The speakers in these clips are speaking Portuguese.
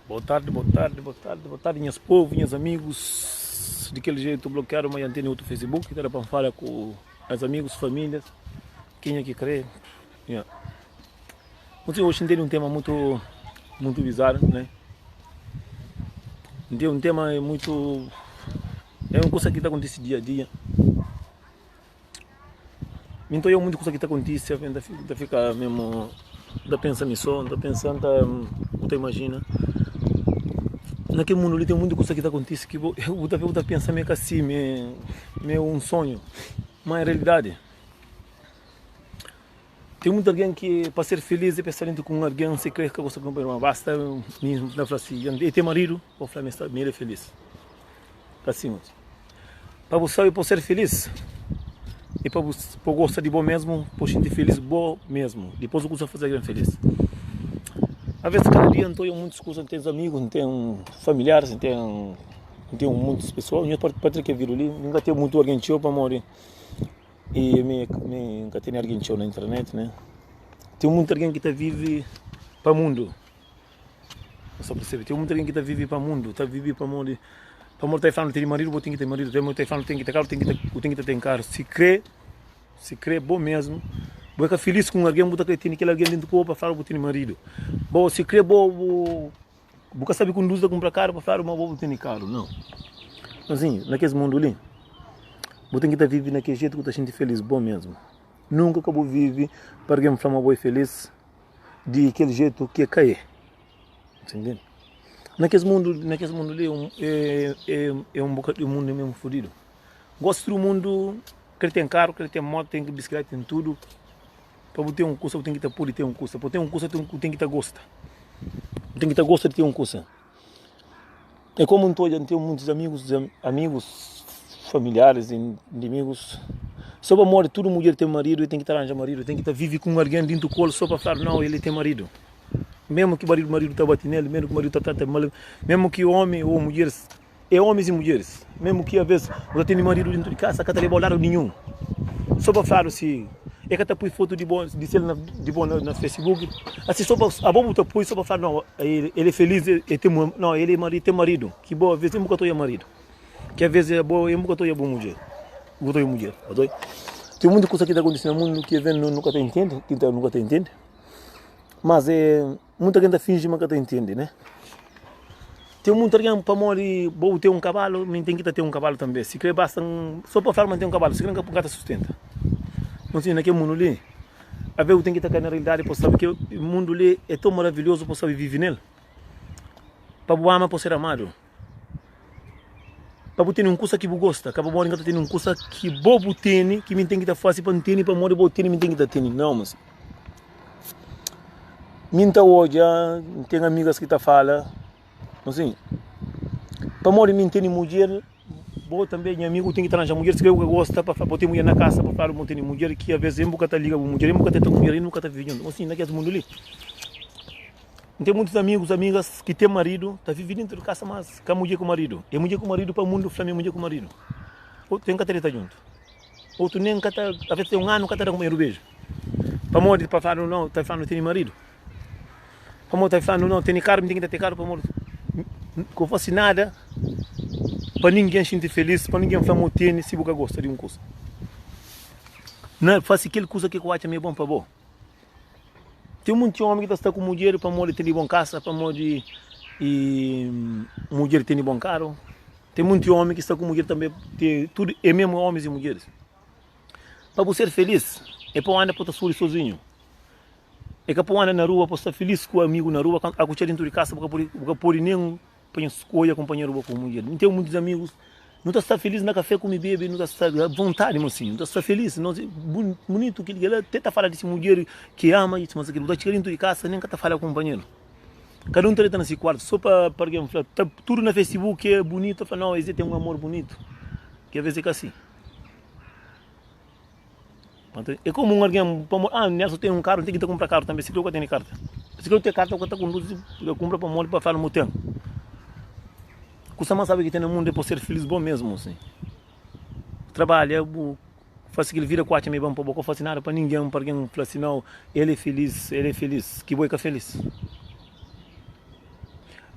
Boa tarde, minhas povos, minhas amigos. Daquele jeito bloquearam uma antena no Facebook, era para falar com os amigos, famílias, quem é que crê. Yeah. Mas hoje tem um tema muito bizarro, né? Tem um tema muito... É uma coisa que está acontecendo dia a dia. Então é muita coisa que está acontecendo, ainda fica mesmo... Ainda pensa nisso, ainda pensando, você imagina. Naquele mundo ali tem muita coisa que está acontecendo que eu vou pensar meio que assim, meio um sonho, mas é realidade. Tem muita alguém que para ser feliz é pensar com alguém, se quer que você compre uma basta, mesmo na frase, e ter marido, ou falar, ele é feliz. Assim, para você para ser feliz, e para gostar de bom mesmo, para sentir feliz bom mesmo, depois o que você fazer alguém feliz. Às vezes cada dia não tenho muitas coisas, não tenho amigos, não tenho familiares, não tenho muitas pessoas. Eu para que vir ali, nunca tenho muito alguém para morrer. E nunca tenho alguém na internet, né? Tem muito alguém que vive para o mundo. Só percebe, tem muito alguém que vive para o mundo, vive para o mundo. Para morrer falando ter marido, eu tenho que ter marido. Para morrer falando tem que ter carro, eu tenho que ter carro. Se crê bom mesmo. Vou ficar feliz com alguém, vou ter aquele alguém dentro do corpo para falar que eu tenho marido. Bom, se crê bom, vou saber conduzir a comprar carro para falar que eu tenho carro, não. Assim, naquele mundo ali, vou ter que estar vivendo naquele jeito que eu estou sentindo feliz, bom mesmo. Nunca que eu vou viver para alguém me falar que eu feliz de aquele jeito que é cair. Entendeu? Naquele mundo ali é um bocado de mundo mesmo fodido. Gosto do mundo, que tem carro, que tem moto, tem bicicleta, tem tudo. Para ter um curso, eu tenho que estar por ter um curso. Para ter um curso, eu tenho que estar gosta. Eu tenho que estar gosta de ter um curso. É como eu tenho muitos amigos, familiares, inimigos. Só para morrer, toda mulher tem marido, e tem que estar arranjando marido, tem que estar vive com alguém dentro do colo só para falar, não, ele tem marido. Mesmo que o marido está batendo nele, mesmo que o marido está tratando mal, mesmo que homem ou mulheres, é homens e mulheres. Mesmo que às vezes você tem marido dentro de casa, não tem bolado nenhum. Só para falar assim, é que até põe foto de bom na Facebook, assim só para a bomba põe só para falar, não, ele é feliz, não, ele tem marido, que boa, às vezes eu nunca estou marido, que às vezes é boa, eu nunca estou boa mulher, eu estou mulher, tem muita coisa que está acontecendo no mundo que nunca te entende, nunca te entende, mas muita gente finge que nunca te entende, né? Tem muita gente para morrer, vou ter um cavalo, mas tem que ter um cavalo também. Se quer basta só para falar manter um cavalo, se quer que a sustenta. Não sei, naquele mundo ali, a ver, eu tenho que estar na realidade para saber que o mundo ali é tão maravilhoso para saber viver nele. Para o amar, para ser amado. Para ter uma coisa que você gosta, para morrer que tem uma coisa que você tem, que me tem que estar fácil para ter, para morrer você tem, me tem que estar tendo. Não, mas minta hoje, tem amigas que falam, assim, para morrer me tem mulher, bom também, amigo tem que trazer mulher, se eu gosto para ter mulher na casa, para falar que tem mulher, que às vezes eu nunca está ligado com mulher, eu nunca está com mulher, eu nunca está vivendo, assim, naquele mundo ali. Tem muitos amigos, amigas que têm marido, está vivendo dentro de casa, mas com a mulher com o marido. É mulher com o marido para o mundo, flamengo, mulher com o marido. Ou tem que estar junto. Outro nem que está, às vezes tem um ano, que está com o beijo. Para morrer, para falar, não, está falando, tem marido. Para morrer, está falando, não, tem carro, tem que ter carro para morrer. Não faço nada para ninguém se sentir feliz, para ninguém falar que tem, se você gosta de uma coisa. Não faça aquela coisa que eu acho meio bom para você. Tem muito homem que está com mulher para morrer ter bom casa, para morrer e mulher ter bom carro. Tem muito homem que está com mulher também, tudo é mesmo homens e mulheres. Para você ser feliz, é para andar para estar sozinho. É que para andar na rua, para estar feliz com o amigo na rua, a curtir dentro de casa, porque pode nem escolher companheiro com mulher. Não tem muitos amigos, não está feliz na café com bebê, não está à vontade, mas assim, não está feliz. Não, bonito que ele tenta falar dessa mulher que ama, mas aquilo está dentro de casa, nem está falando com o companheiro. Cada um está nesse quarto, só para alguém falar, tá tudo na Facebook é bonito, fala, não, esse tem um amor bonito, que às vezes é assim. É como alguém, Nelson tem um carro, tem que comprar carro também, se eu tenho carta. Se eu tenho carta, eu estou com luz, eu compro para morrer para falar no tempo. Custa mais saber que tem no mundo é para ser feliz bom mesmo, assim. Trabalha, faz que ele vira quatro meio bom para boca, faz nada para ninguém, para alguém falar assim, não, ele é feliz, que boi que é feliz.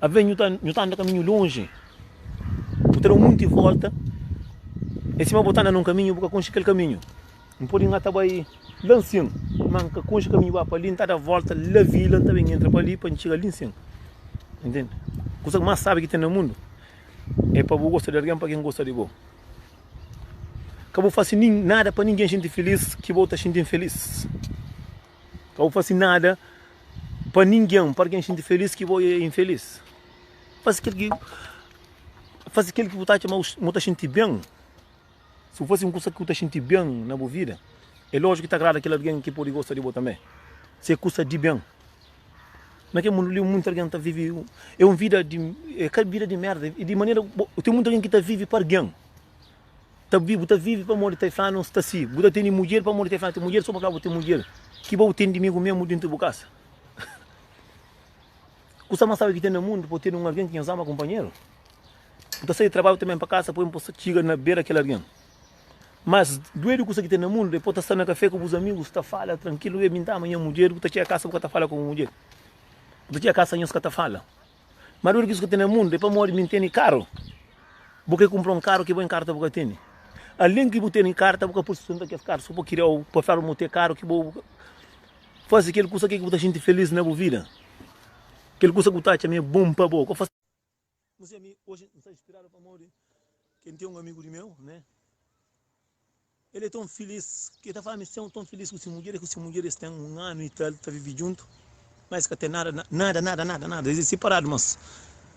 A ver, não tá no caminho longe. Botaram muito em volta. Em cima botando num caminho, porque com aquele caminho. Não pode ir até aí, lá em cima. Manca com o caminho para ali, está da volta, lá vila, também entra para ali, para chegar ali em cima. Entende? A coisa que mais sabe que tem no mundo é para você gostar de alguém, para quem gosta de você. Acabou fazendo nada para ninguém sentir feliz, que você está sentindo infeliz. Acabou fazendo nada para ninguém, para quem sentir feliz, que você é infeliz. Faz aquilo que você está sentindo bem. Se fosse uma coisa que você sente bem na sua vida, é lógico que está agrada aquele alguém que pode gostar de você também. Se é coisa de bem. Naquele mundo ali, muita gente está vivendo. É uma vida de merda. E de maneira. Tem muita gente que está vivendo para alguém. Está vive para morrer, está falando, está assim. Você tem mulher para morrer, está falando, tem mulher só para ter mulher. Que bom tem de mim mesmo dentro da casa. Você mais sabe que tem no mundo, pode ter alguém que ama companheiro. Você sai de trabalho também para casa, depois você chega na beira daquele alguém. Mas doido que você tem no mundo, depois está no café com os amigos, está fala tranquilo, eu minta amanhã mulher, você tinha casa, você está fala com a mulher. Você tinha casa, você está fala. Mas doido que você tem no mundo, depois morre, me tem caro. Você compra um carro que vai em carta, você tem. Além que você tem carta, você pode sustentar que é caro, só para criar o para falar um caro que você faz aquele coisa que você sente feliz na sua vida. Aquele coisa que você acha bom para você. Mas hoje não está inspirado para morrer. Quem tem um amigo de meu, né? Ele é tão feliz, que está falando, é tão feliz com as mulheres têm um ano e tal, está vivendo junto, mas que tem nada. Eles separado, mas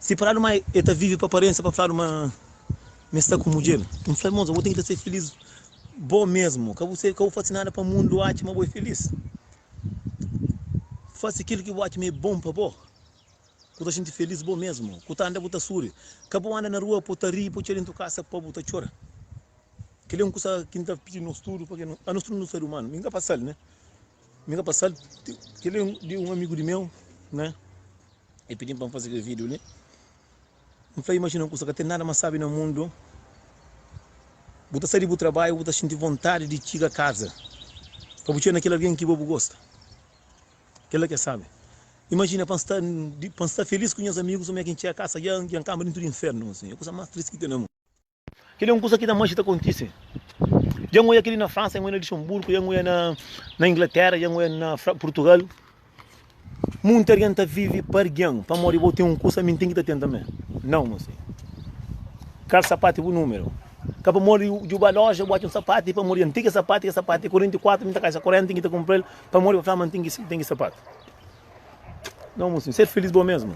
ele está vive para aparência, para falar mas está com mulher. Então, falei, moça, eu tenho que ser feliz, bom mesmo, que eu não faço nada para o mundo, eu acho, mas eu feliz. Faça aquilo que eu acho bom para você. Que eu estou feliz, bom mesmo, que eu ando a suri, que eu ando na rua, para rir, para tirar dentro de casa, para chorar. Que é uma coisa que está pedindo no estudo, porque a nós não é ser humano, ninguém passa, né? Ninguém passa, que ele é de um amigo de meu, né? E pediu para fazer aquele vídeo, né? Não falei, imagina uma coisa que tem nada mais sabe no mundo. Você sair do trabalho, você sentir vontade de chegar a casa. Para você naquele alguém que você gosta. Aquele que sabe. Imagina, para estar feliz com os amigos, como é que a gente chega a casa, e a cama dentro do inferno, assim. É a coisa mais triste que tem no mundo. Aquele é uma coisa que da mancha acontece. Já não é aquele na França, já não é na Luxemburgo, já não é na Inglaterra, já não é na Portugal. Muita gente vive para alguém, para morrer, vou ter um curso, a tem que ter também. Não, assim. Cada sapato é o número. Para morrer de uma loja, bota um sapato, para morrer, tem que sapato, 44, muita casa, 40, tem que comprar, para morrer, para falar, tem que sapato. Não, assim, ser feliz bom mesmo.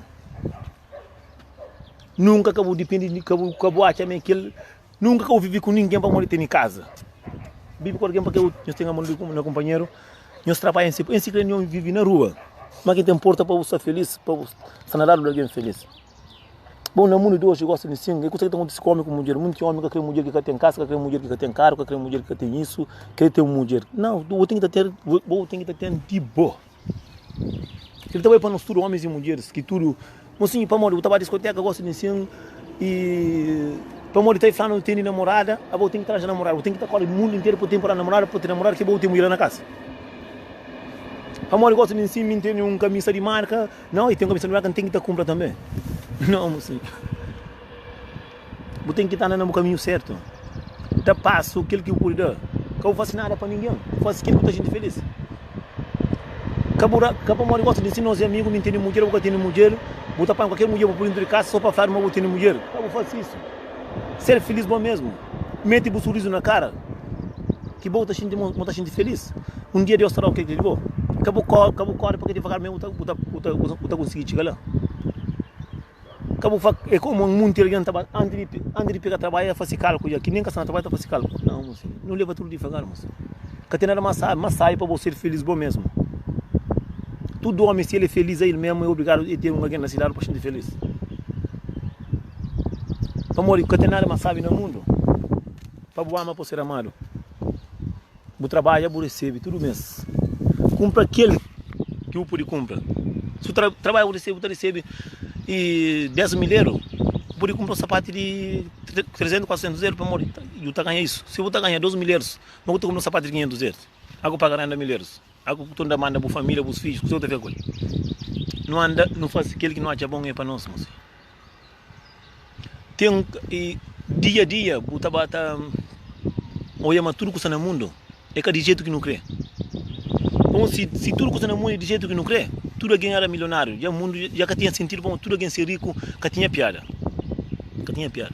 Nunca acabou depende de acabou achando que nunca eu vivi com ninguém para morrer ter em casa. Vive com alguém porque eu tenho amor com meu companheiro, nós trabalhamos em si, não vive na rua. Mas quem tem porta para você ser feliz, para você sanar alguém feliz. Bom, no mundo de hoje eu gosto de sim, eu consigo ter come com mulher, muito homem que quer mulher que tem casa, que quer mulher que tem carro, que quer mulher que tem isso, que tem mulher. Não, eu tenho que ter de boa. Ele também para nós tudo homens e mulheres, que tudo. Mas sim, para morrer, eu estava na discoteca, eu gosto de sim, e para morrer, está falando, tem namorada, eu tenho que trazer namorada, eu tenho que estar com o mundo inteiro para ter namorada, para ter namorada, que eu tenho mulher na casa. Para morrer, eu gosto de sim, tem um camisa de marca, não, e tem um camisa de marca, tem que estar compra também. Não, assim. Eu tenho que estar no caminho certo. Dá passo aquilo que eu pude dar. Que eu não faço nada para ninguém, eu faço aquilo que eu estou gente feliz. Acabou morrer, gosto de ensinar os amigos, me entender mulher, eu tenho mulher. Botar para qualquer mulher por dentro de casa só para falar, mas eu tenho mulher. Eu faço isso. Ser feliz bom mesmo. Mete o sorriso na cara. Que bom, está sentindo feliz. Um dia Deus terá o que ele levou. Acabou corre porque devagar mesmo eu conseguir chegar lá. Acabou é como um mundo inteiro antes de pegar trabalho, fazer cálculo. Que nem caçar trabalho, fazer cálculo. Não, assim, não leva tudo devagar, moço. Que tem nada mais sai para você ser feliz bom mesmo. Todo homem, se ele é feliz, ele mesmo é obrigado a ter alguém na cidade para ser feliz. Para morrer, porque tem nada mais sabe no mundo. Para o amar, para ser amado. O trabalho, eu recebo, tudo mesmo. Compra aquele que eu pude comprar. Se o trabalho eu recebo e 10 mil euros, eu pude comprar um sapato de 300, 400 euros para morrer. Eu estou ganhando isso. Se eu estou ganhando 12 mil euros, eu vou comprar um sapato de 500 euros. Eu vou pagar 90 mil euros. Algo que tu manda para a família, para os filhos, que você tem que não anda, não faz aquilo que não acha bom é para nós, moço. tem e dia a dia buta bata olha tudo que está no mundo é que de jeito que não crê. Então se tudo que está no mundo é de jeito que não crê, tudo alguém era milionário, já o mundo já que tinha sentido bom, tudo alguém ser rico, que tinha piada. Que tinha piada.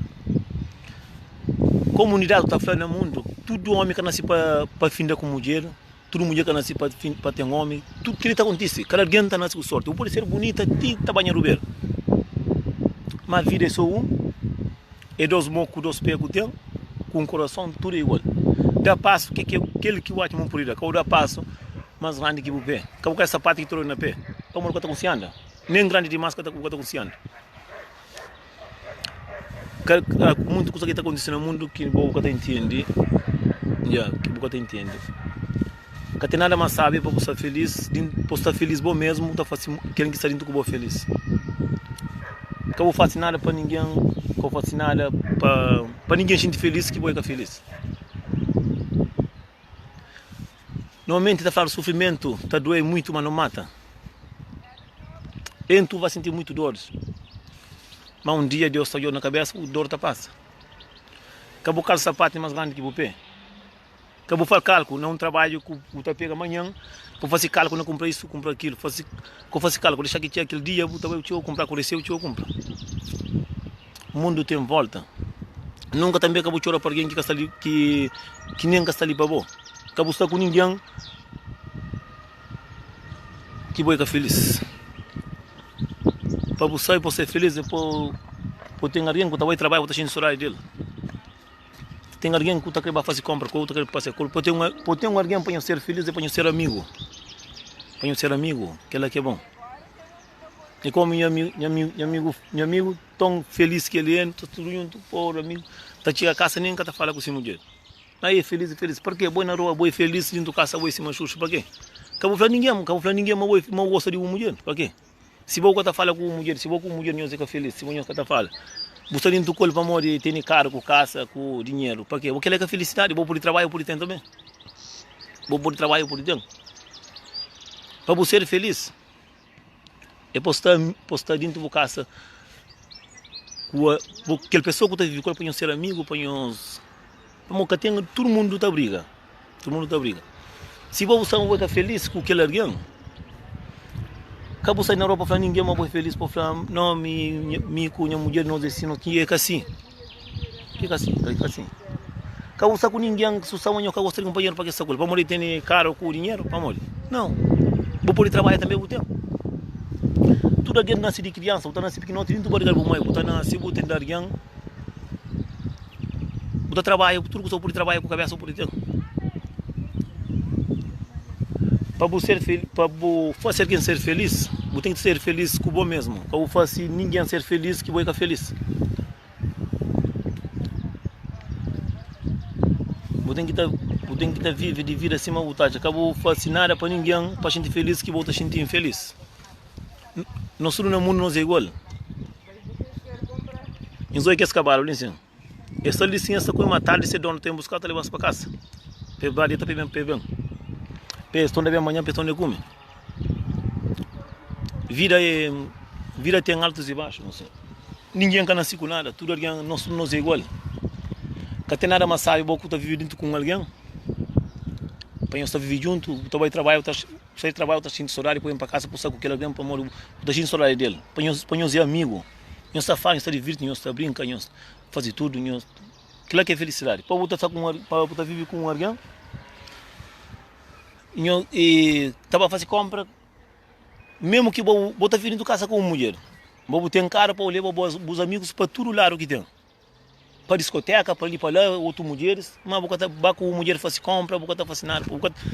Comunidade que está falando no mundo, tudo homem que nasce para findar com mulher, tudo mulher que nasce para ter um homem, tudo que está acontecendo, cada alguém está nascendo com sorte. Ou pode ser bonita, está banhando o mas a vida é só é dois mocos, dois pés que tem, com o coração, tudo é igual. Dá passo, que aquele que o ótimo por ir, que dá passo, mas grande que o pé. Que o sapato que trouxe na pé, como ele está consciente, nem grande demais que está consciente. Muita coisa que está acontecendo no mundo que o boca entende, que o boca entende. Que tem nada mais sabe para estar feliz, para estar feliz bom mesmo, está fazendo querem que esteja com feliz. Que eu faço nada para ninguém, que eu faço nada para ninguém sentir feliz que vou ficar feliz. Normalmente está falando sofrimento, está doer muito, mas não mata. E tu vai sentir muito dores. Mas um dia Deus saiu na cabeça, o dor está passa. Acabou o sapato mais grande que o pé. Acabou fazer cálculo, não trabalho que o tá pega amanhã, vou fazer cálculo, não comprar isso, comprar aquilo, fazer cálculo, deixar que tinha aquele dia, vou comprar, conhecer, eu comprar. O mundo tem volta. Nunca também acabou chorar para alguém que nem está ali para bom. Acabou estar com ninguém que vai ficar feliz. Para você e ser feliz, para ter alguém que vai trabalhar, para chorar dele. Tem alguém que está querendo fazer compra, que está querendo fazer compra. Pode ter alguém para ser feliz e para ser amigo. Para ser amigo, aquela que é bom. E como meu amigo tão feliz que ele é, tudo junto, pobre amigo, está chegando a casa nem está falando com esse mulher. Aí é feliz. Por quê? Boi na rua, boi feliz, dentro da casa, boi se machuca, para quê? Acabou falando ninguém, mas gosta de uma mulher, para quê? Se vou estar falando com uma mulher, se vou com uma mulher, não fica feliz, se vou estar falando. Você dentro do corpo para morrer, ter carro, com casa, com dinheiro, para quê? Porque é a felicidade, vou por trabalho, por tempo também. Vou por trabalho, por tempo. Para você ser feliz, é postar dentro da casa, aquela pessoa que está vivendo, para ser amigo, para tem todo mundo está briga. Todo mundo está briga. Se você não vai estar feliz com aquele alguém, acabou sair na Europa para ninguém mais foi feliz para falar não com minha mulher não disse não tinha que assim. Fica assim. Acabou sair com ninguém que só amanhã acabou ser companheiro para que essa coisa. Para morrer tem caro com dinheiro para morrer. Não. Vou poder trabalhar também o tempo. Tudo alguém nasce de criança, você nasce pequeno, não pode dar para mãe, você nasce você tem dar alguém. Você trabalha, tudo que você pode trabalhar com a cabeça por tempo. Para fazer quem ser feliz, você tem que ser feliz com o mesmo. Para fazer ninguém ser feliz, que vai ficar feliz. Você tem que estar vivo de vida acima da vontade. Acabou fazer nada para ninguém, para gente feliz, que você sentir infeliz. Nós no mundo não é igual. Então é que esse cavalo, licença. Essa licença com uma tarde, se dono tem buscar, levar para casa. Pebado, está bem. Estão de amanhã, estão de comer. Vida tem altos e baixos, não sei. Ninguém can nascer com nada, tudo alguém não é igual. Que tem nada mais sabe, você está vivendo dentro com alguém. Para estar vivendo junto, você vai trabalhar, sai de trabalho, está sentindo saudade, põe para casa, para com aquele alguém, para morrer, está sentindo saudade dele. Para ser amigo, nós está falando, está divertindo, nós está brincando, nós faz tudo, aquilo que é felicidade. Para você viver com alguém. E estava a fazer compra, mesmo que você está vindo de casa com uma mulher, você tem cara para levar os amigos para todo lado que tem, para discoteca, para ir para lá, outras mulheres, mas você está com uma mulher fazer compra, você está fazendo nada,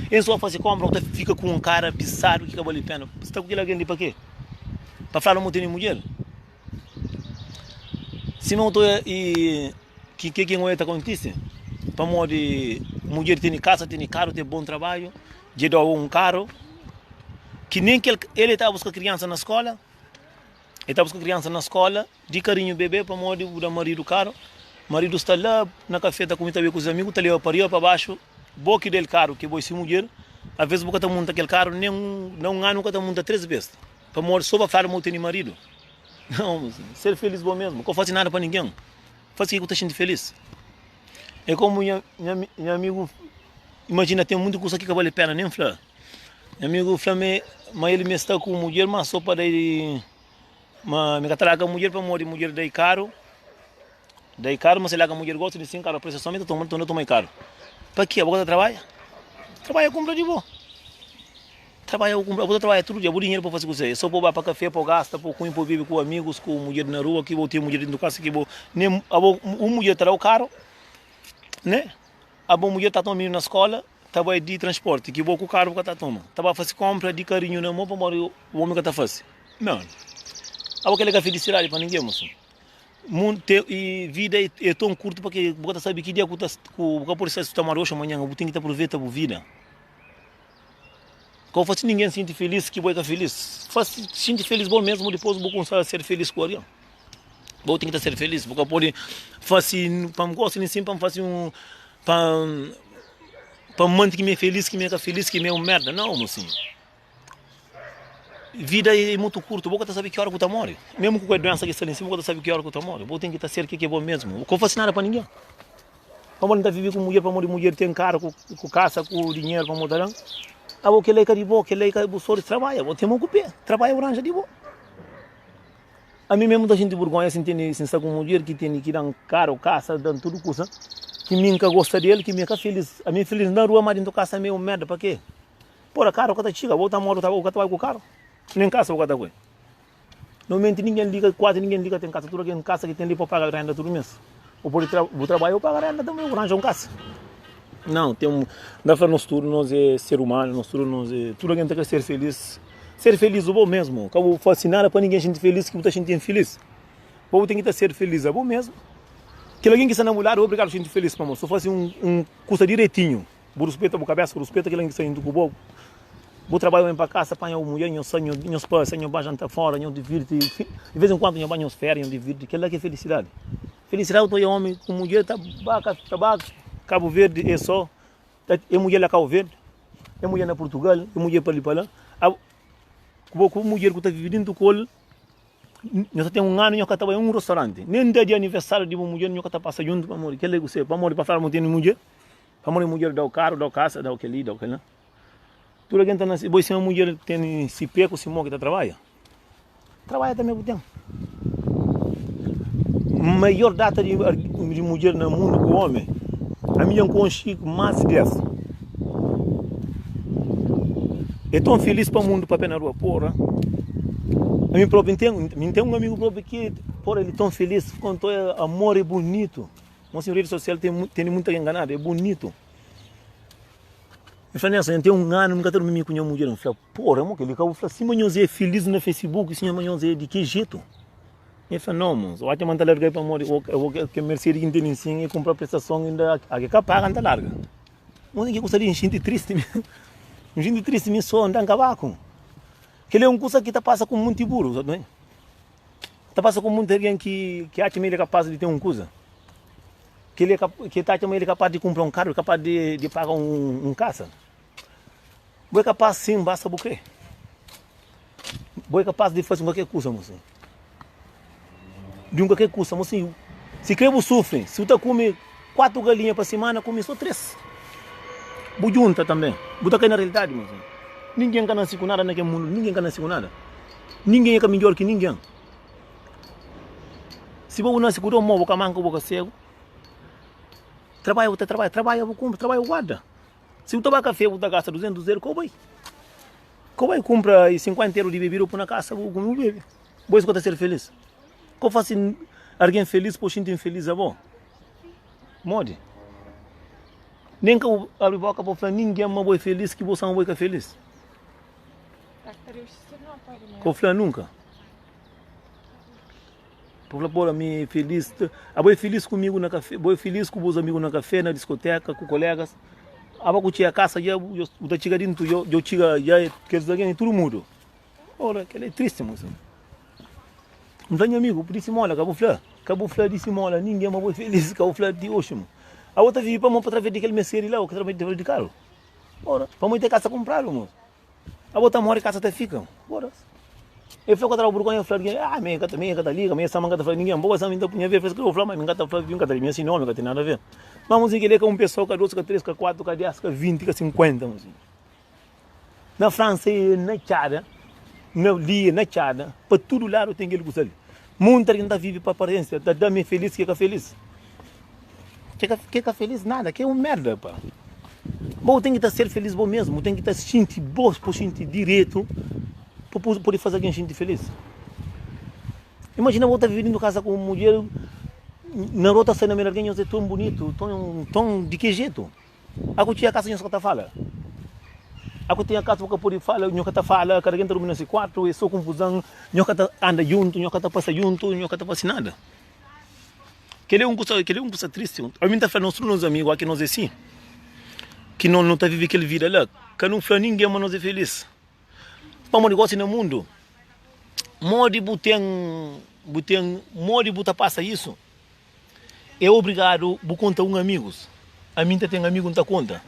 em só fazer compra, você fica com um cara pisado que acaba ali pena, você está com aquele alguém ali para quê? Para falar não tem mulher? Se não estou que não está acontecendo, para morrer, mulher tem casa, tem carro, tem bom trabalho. De dar um carro que nem que ele estava buscando criança na escola, de carinho bebê para morrer o marido carro, o marido está lá na café, está comendo com os amigos, está ali para baixo, boca dele carro que vai ser mulher, às vezes boca está montando aquele carro, nem um ano nunca está montando 3 vezes, para morrer só para falar muito tem marido. Não, ser feliz bom mesmo, não faz nada para ninguém. faz o que você sente feliz. É como minha amigo, imagina, tem muita coisa aqui que vale a pena, nem falar. Meu amigo Flamengo, mas ele me está com mulher, mas só para ele, mas me traga mulher para morrer, mulher daí caro, mas ele a mulher gosta de sim, caro, preço somente tomar caro. Para quê? Agora trabalha? Trabalha compra de boa. Vou trabalhar todo dia, vou dinheiro para fazer coisa. Só vou para café, para gastar, para comer, para viver com amigos, com mulher na rua, que vou ter mulher dentro de casa, que vou nem uma mulher terá o carro, né? A boa mulher está tomando na escola, estava de transporte, que vou com o carro que está tomando. Estava a fazer compra de carinho na mão para morrer o homem que está fazendo. Não. A aquela que é felicidade para ninguém, moço. E vida é tão curta porque você sabe que dia que o por isso está hoje amanhã, você tem que aproveitar a vida. Quando faz ninguém se sente feliz, que vai ficar feliz. Faz se sente feliz bom mesmo, depois vou começar a ser feliz com ele. Vou ter que ser feliz, porque pode fazer, para me gostar assim, para fazer para manter que me é feliz, que me é feliz, que me é uma merda. Não, mocinho. Vida é muito curta, você sabe que hora que você morre. Mesmo com a doença que está ali em cima, você sabe que hora que você morre. Você tem que ser que é bom mesmo. Não faz nada para ninguém. Para não viver com mulher, para morrer mulher, tem cara, com caça, com dinheiro, para mudar. Ah, vou que leica de boa, que leica de boa, trabalha, vou ter um cupê, trabalha oranja de boa. A mim mesmo da gente de vergonha, assim, tem sensação com mulher que tem que dar um caro, caça, dando tudo coisa, que me nunca gosta dele, que me fica feliz. A minha feliz na rua, mas dentro da casa é meio merda, para quê? Pô, caro, o que chega, vou estar morto, vou estar com o carro, nem casa vou estar com ele. Normalmente ninguém liga, quase ninguém liga, tem casa, tudo aqui em casa que tem ali para pagar a renda todo mês. Ou por vou trabalhar, eu pago a renda também, eu arranjo um casa. Não, dá para nós tudo, nós é ser humano, nós tudo, nós é, tudo alguém tem que ser feliz. Ser feliz é bom mesmo. Acabo fascinado para ninguém gente feliz que muita gente é feliz. Ou tem que ser feliz, é bom mesmo. Que alguém que está namorado, obrigado a gente feliz, para só fazer custa direitinho. Vou respeitar a cabeça, vou respeitar aquele que está indo com o bobo. Vou trabalhar para casa, para a mulher, eu sonho, eu passo, eu vou jantar fora, eu divirto. De vez em quando eu banho as férias, eu divirto. Aquela que é felicidade. Felicidade, eu estou homem com mulher, tabaco. Cabo Verde é só, é mulher lá Cabo Verde, é mulher na Portugal, é mulher para ali para lá. Com mulher que está vivendo do colo, nós temos um ano e nós estamos em um restaurante. Nem dia de aniversário de uma mulher, nós estamos passando junto para morrer. Que é você? Para morrer, para falar, não tem mulher. Para morrer, mulher dá o carro, dá a casa, dá o que ali, dá o que lá. Tudo que está na cidade, se uma mulher tem se peco, se morre, que trabalha. Trabalha também com o tempo. Maior data de mulher no mundo que o homem. A minha consigo mais dessa. É tão feliz para o mundo para pé na rua, porra. A mim próprio tem um amigo próprio que, porra, ele é tão feliz quanto amor é bonito. Uma senhora social tem muita enganada, é bonito. Eu falei assim, tem um ano, nunca tenho me conhecido uma mulher. Eu falei, porra, amor, que ele acabou de falar assim, amanhã é feliz no Facebook, assim, amanhã é de que jeito? Eu falei, não, moço, eu acho que eu largar para morrer, eu vou que Mercedes entende assim e comprar prestação ainda, a que paga anda larga. Onde que gostaria de gente triste, gente triste, me só andar em cavaco. Que ele é coisa que passa com muito burro, sabe? Passa com muito alguém que acha que ele é capaz de ter uma coisa. Que ele é capaz de comprar um carro, capaz de pagar um caça. Você é capaz sim, basta o quê? Você é capaz de fazer qualquer coisa, moço. De qualquer coisa, mocinho. Se crebo sofre, se você come 4 galinhas para semana, come só 3. Você junta também. Você está na realidade, mocinho. Ninguém quer nascer com nada naquele mundo, ninguém quer nascer com nada. Ninguém é melhor que ninguém. Se você nasce com um mão, você manca, você cego. Trabalha, você trabalha, você compra, trabalha, guarda. Se você vai café, você gasta 200 euros, como vai? Como vai comprar 50 euros de bebida para na casa, você bebe. Você vai ser feliz. Como faz alguém feliz, por gente infeliz, é bom? Mode. Nem que eu abri a boca para falar, ninguém é feliz que você não vai ficar feliz. Eu falei, nunca. Porque por mim feliz, eu feliz comigo na café, eu feliz com os amigos na café, na discoteca, com colegas. Eu vou a casa, eu chego dentro, eu chego, quer dizer, todo mundo. Olha, que é triste, moço. Não tenho amigo, por isso mola, acabou falar disse mola, ninguém é mais feliz, acabou falar de hoje. A outra vive para através daquele mercearia lá, que trabalha de carro. Ora, para ter casa comprar, moço. A outra mora em casa até fica. Ora. Eu fui contra o burgão e falei, me cata liga, me essa manga tá falando ninguém, boa essa minha punha ver, fez que eu falei, mas me cata falando, cata minha assim não, me tem nada a ver. Mas música ele é com um pessoal, que 2, que 3, que 4, que 10, que 20, que 50, assim. Na França, na Tchada, na Lia, na Tchada, para todo lado tem aquele gostar. Muita gente vive para aparência, tá dando feliz, que é feliz. Que é feliz nada, que é uma merda, pá. Bom, tem que estar ser feliz bom mesmo, tem que estar sentindo bom, por sentir direito, para poder fazer alguém sentir feliz. Imagina eu estar vivendo em casa com uma mulher, na rota sai na minha alguém, é tão bonito, tão de que jeito? Aku tinha casa, não está fala. Aku tinha casa que pode falar, não está fala, cada alguém termina esse quarto, é só confusão, não está anda junto, não está passa junto, não está passa nada. Que ele é um coisa triste. A mim está falando nos amigos aqui nós é assim, que não está vivendo aquele vida lá, que não fala ninguém, mas nós é feliz. Para um negócio no mundo, mode buta passa isso. É obrigado a contar um amigos. A mim tem amigo não tá conta.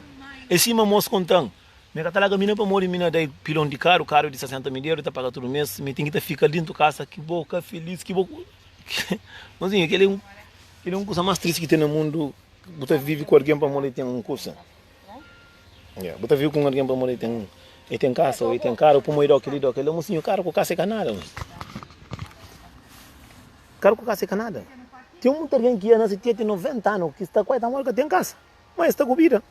E cima moço contando. Me catalaga mina para morrer mina daí pilão de carro de 60 mil euros, tá paga todo mês, me tem que ficar dentro da casa, que boca feliz, que boca. Mas ele é um coisa mais triste que tem no mundo. Você vive com alguém para morrer tem um coisa. Você vive com alguém para morrer tem casa, ou tem carro, para morrer aquele mocinho, carro com casa é canada. Carro com casa é canada. Tem muita gente que nasce tem 90 anos, que está quase a morrer que tem casa, mas está com vida.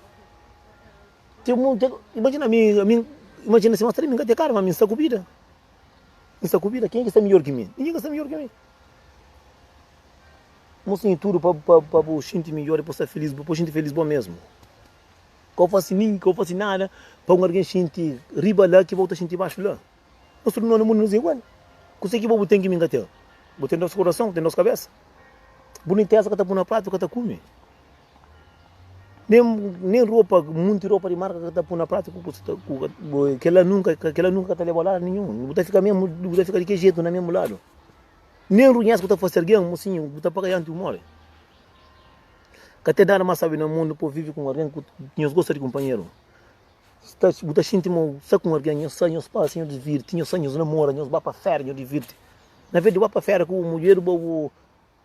Imagina se mostrar mim que tem carro, mas está com vida. Está com vida, quem é que está melhor que mim? Ninguém está melhor que mim. Mocinho tudo para o sentir melhor, para ser feliz, para o sentir feliz bom mesmo. Que eu faço ninguém, que eu faço nada, para alguém sentir riba lá, que volta a sentir baixo lá. Nós não no mundo nos igual. Você que vou ter que me engatar? Vou ter nosso coração, tem nossa cabeça. Boniteza que está por na prato, que está come. Nem roupa, muita roupa de marca que está por na prato, que ela nunca está levando lá nenhum. Você fica de que jeito, no mesmo lado. Nem reconhece que você faz alguém, mocinho, você paga antes de morrer. Que até nada mais sabe no mundo, por viver com alguém que nos gosta de companheiro. Você sente com alguém, nos sonhos passam, nos divirte, nos sonhos namoram, nos vai para a férias, nos divirte. Na verdade, vai para a férias com a mulher,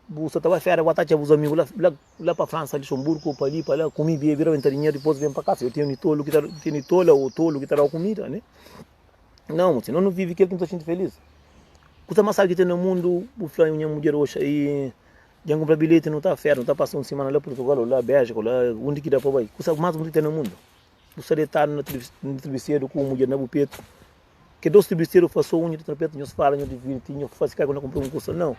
você estava a férias, vai estar com os amigos lá para a França, Luxemburgo, para ali, para lá, comi, viram em dinheiro, depois vem para casa. Eu tenho tolo que está a comida, né? Não, senão não vive aquilo que não está sentindo feliz. Você mais sabe que tem no mundo, o Flávio e a mulher hoje aí, já compra bilhete, não está a férias, não está passando semana lá em Portugal, lá Bélgica, lá onde que dá para vai. Você mais muito tem no mundo. Você deve estar no travesseiro com a mulher na bupeto, que 2 travesseiros fazem unha de trapete, nos falam, nos divertem, nos fazem ficar quando compram um curso, não.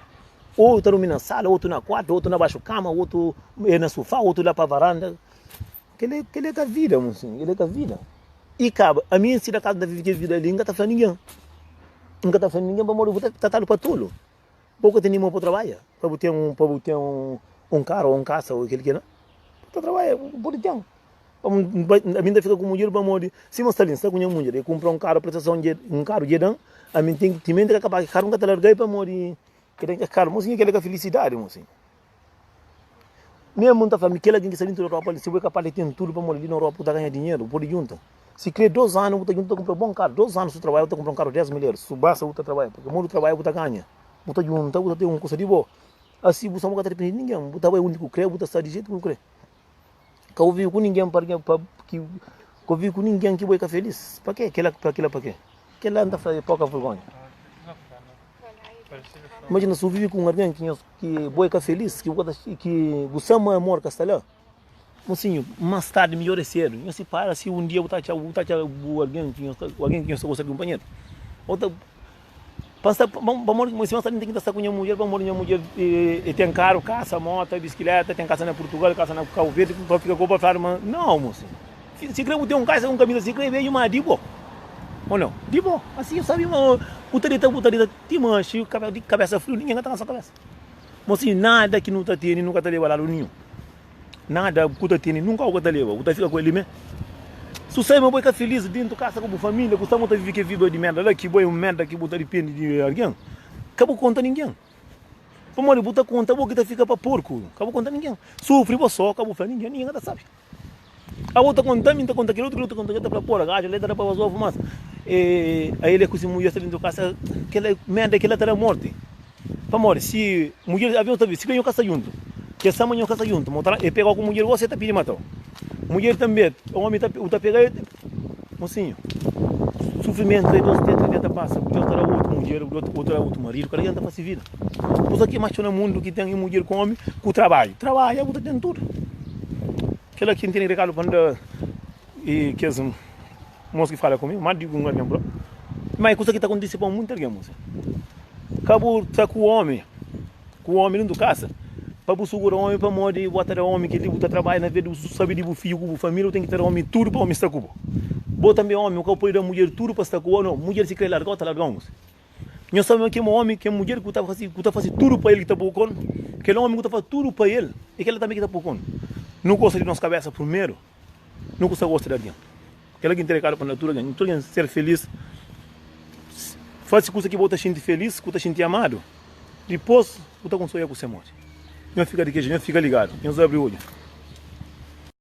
Ou está na sala, outro na quarto, outro na baixo cama, outro na sofá, outro lá para a varanda. Ele é com a vida, mocinho, ele é com a vida. E cabe, a minha se da casa da vida ali, não está falando ninguém. Nunca está falando ninguém para morrer, você está para tolo. Pouco tem ninguém para trabalhar, para ter um carro ou um caça ou aquele que não. Para trabalhar, pode ter. A minha fica com mulher para morrer. Se você está com uma mulher e compra um carro, prestação de um carro de dan, a minha tem que acabar com o carro, nunca está largado para morrer. Que tem que carro, mocinho, que é a felicidade, mocinho. Minha mãe está falando que alguém que está dentro da Europa, se você é capaz de ter tudo para morrer na Europa, para ganhar dinheiro, pode juntar. Se quer 2 anos, você junta comprar um bom carro. 2 anos você trabalha, você compra um carro de 10 mil euros. Se basta você trabalhar, porque o mundo trabalha, você ganha. Você junta, você tem uma coisa de boa. Assim você não está dependendo de ninguém. Você é o único que crê, você está de jeito que não crê. Que eu vivo com ninguém que eu vivo com ninguém que vai ficar feliz. Para quê? Para quê? Que ela anda fazendo pouca vergonha. Imagina se eu vivo com alguém que vai ficar feliz, que você ama amor que está lá. Mocinho, mais tarde melhor é cedo. Não se para se um dia alguém que não gosta de companheiro. Mas você tem que estar com uma mulher, e tem carro, casa, moto, bicicleta, tem casa na Portugal, casa na Cabo Verde, para ficar com a falar, não, mocinho. Se crê que tem um casa, um camisa, se crê, veio uma de boa. Ou não? De boa. Assim, eu sabia, putarita, te mancha, de cabeça fria, ninguém está na sua cabeça. Mocinho, nada que não está tendo, nunca está levando nenhum. Nada que você tem, nunca você leva, você fica com ele mesmo. Se você vai ficar feliz dentro da casa com a família, você não vive que vive de merda, que boa merda que você depende de alguém, acabou conta ninguém. Vamos botar conta, você fica para porco, acabou conta ninguém. Sofre você, acabou falando ninguém sabe. A outra conta, que a outra conta, que está para pôr a gaja, ele está para fazer fumaça. aí ele com a mulher dentro da casa, aquela merda que ela terá morte. Para morrer, se mulher havia outra vez, se ganhou casa junto, que essa manhã casa junto, e pegou com mulher, você está pedindo matar. Mulher também, o homem está pegando, mocinho. Sofrimento aí, 2, 3, 30 passa, porque outra outra mulher, outra outro marido, o cara anda para se vir. Pois aqui mais no mundo que tem mulher com homem, com trabalho. Trabalho, outra tem tudo. Aquela que tem recado quando e que as moças que falam comigo, mais de um ano, bro. Mas coisa que está acontecendo com muita gente, moça. Acabou tá com o homem dentro de casa. Para segurar o homem, para morrer, botar o homem que ele está trabalhando, na vida, sabe de filho, com família, tem que ter o homem tudo para o homem estar com. Bota também homem, o que pode dar mulher tudo para estar com o homem, mulher se quer largar, está largando. Nós sabemos que é um homem, que é mulher que está fazendo tudo para ele que está por conta, que é um homem que está fazendo tudo para ele e que ele também está por conta. Não gosta de nossa cabeça primeiro, não gosta de alguém. Aquela que entrega para a natureza, não tem ser feliz. Faz coisa que você sente feliz, que você sente amado. Depois, você consegue com você morte. Não fica de queijo, não fica ligado. Não abre o olho.